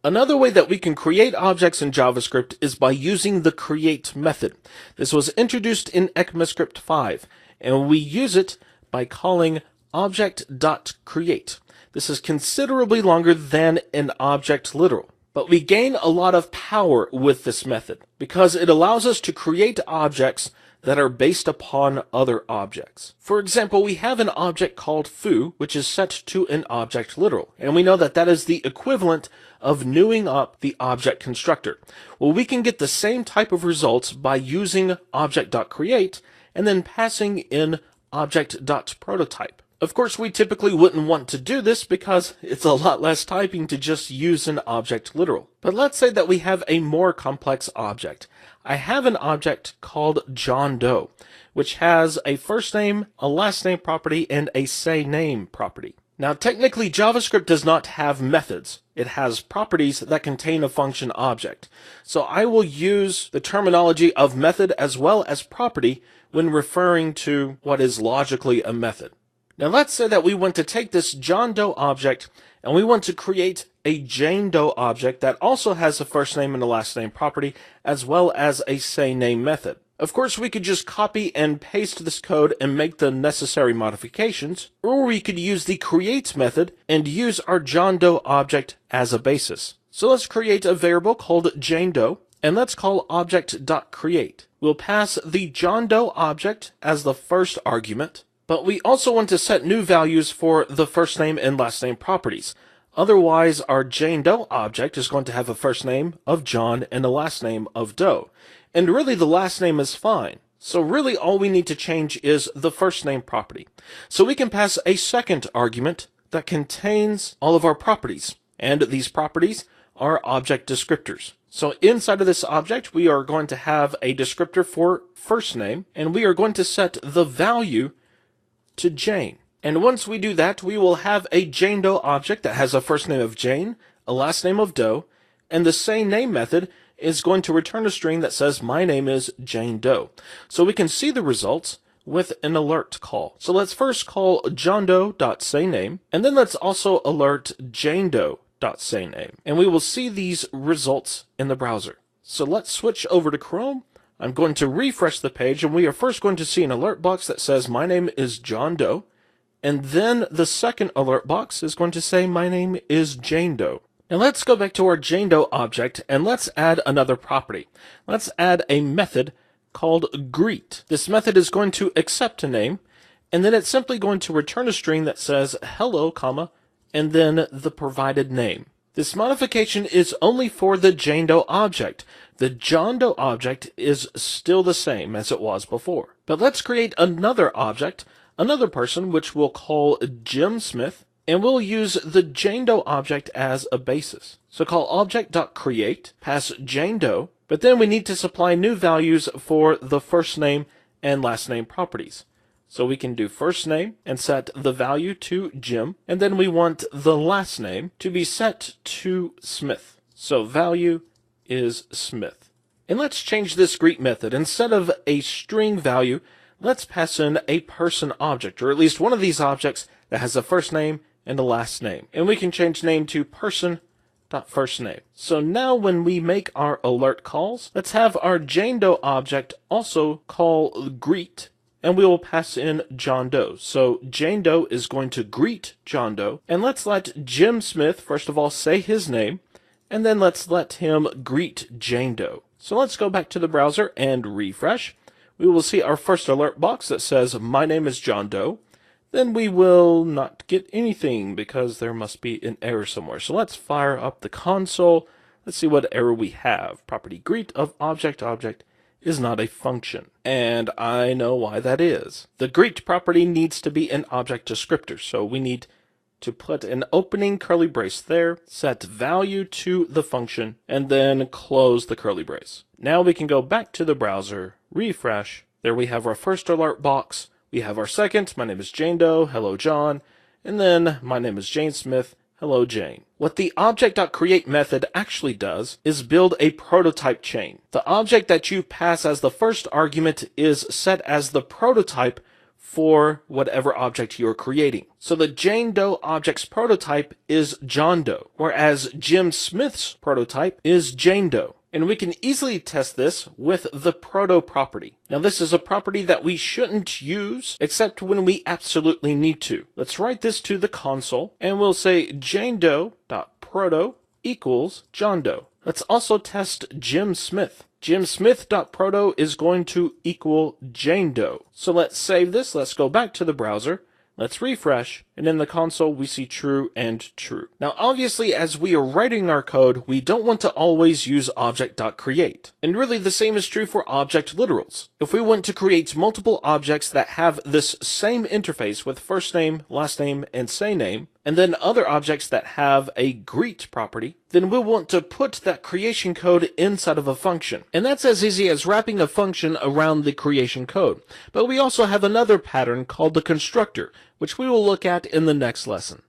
Another way that we can create objects in JavaScript is by using the create method. This was introduced in ECMAScript 5, and we use it by calling object.create. This is considerably longer than an object literal, but we gain a lot of power with this method because it allows us to create objects that are based upon other objects. For example, we have an object called foo, which is set to an object literal, and we know that that is the equivalent of newing up the object constructor. Well, we can get the same type of results by using object.create and then passing in object.prototype. Of course, we typically wouldn't want to do this because it's a lot less typing to just use an object literal. But let's say that we have a more complex object. I have an object called John Doe, which has a first name, a last name property, and a say name property. Now, technically, JavaScript does not have methods. It has properties that contain a function object. So I will use the terminology of method as well as property when referring to what is logically a method. Now let's say that we want to take this John Doe object and we want to create a Jane Doe object that also has a first name and a last name property as well as a say name method. Of course, we could just copy and paste this code and make the necessary modifications, or we could use the create method and use our John Doe object as a basis. So let's create a variable called Jane Doe and let's call object.create. We'll pass the John Doe object as the first argument, but we also want to set new values for the first name and last name properties. Otherwise, our Jane Doe object is going to have a first name of John and a last name of Doe. And really, the last name is fine. So really, all we need to change is the first name property. So we can pass a second argument that contains all of our properties. And these properties are object descriptors. So inside of this object, we are going to have a descriptor for first name, and we are going to set the value to Jane. And once we do that, we will have a Jane Doe object that has a first name of Jane, a last name of Doe, and the same name method is going to return a string that says my name is Jane Doe. So we can see the results with an alert call. So let's first call johndoe.sayName, and then let's also alert janedoe.sayName. And we will see these results in the browser. So let's switch over to Chrome. I'm going to refresh the page, and we are first going to see an alert box that says my name is John Doe, and then the second alert box is going to say my name is Jane Doe. Now let's go back to our Jane Doe object and let's add another property. Let's add a method called greet. This method is going to accept a name, and then it's simply going to return a string that says hello, comma, and then the provided name. This modification is only for the Jane Doe object. The John Doe object is still the same as it was before. But let's create another object, another person, which we'll call Jim Smith, and we'll use the Jane Doe object as a basis. So call object.create, pass Jane Doe, but then we need to supply new values for the first name and last name properties. So we can do first name and set the value to Jim, and then we want the last name to be set to Smith. So value is Smith. And let's change this greet method. Instead of a string value, let's pass in a person object, or at least one of these objects that has a first name and a last name. And we can change name to person.firstName. So now when we make our alert calls, let's have our Jane Doe object also call greet, and we will pass in John Doe. So Jane Doe is going to greet John Doe, and let's let Jim Smith first of all say his name, and then let's let him greet Jane Doe. So let's go back to the browser and refresh. We will see our first alert box that says my name is John Doe. Then we will not get anything because there must be an error somewhere. So let's fire up the console. Let's see what error we have. Property greet of object is not a function. And I know why that is. The greet property needs to be an object descriptor. So we need to put an opening curly brace there, set value to the function, and then close the curly brace. Now we can go back to the browser, refresh. There we have our first alert box. We have our second, my name is Jane Doe, hello John, and then my name is Jane Smith, hello Jane. What the object.create method actually does is build a prototype chain. The object that you pass as the first argument is set as the prototype for whatever object you're creating. So the Jane Doe object's prototype is John Doe, whereas Jim Smith's prototype is Jane Doe. And we can easily test this with the proto property. Now this is a property that we shouldn't use except when we absolutely need to. Let's write this to the console and we'll say Jane Doe.proto equals John Doe. Let's also test Jim Smith. Jim Smith.proto is going to equal Jane Doe. So let's save this. Let's go back to the browser. Let's refresh, and in the console we see true and true. Now obviously as we are writing our code, we don't want to always use object.create. And really the same is true for object literals. If we want to create multiple objects that have this same interface with first name, last name, and say name, and then other objects that have a greet property, then we'll want to put that creation code inside of a function. And that's as easy as wrapping a function around the creation code. But we also have another pattern called the constructor, which we will look at in the next lesson.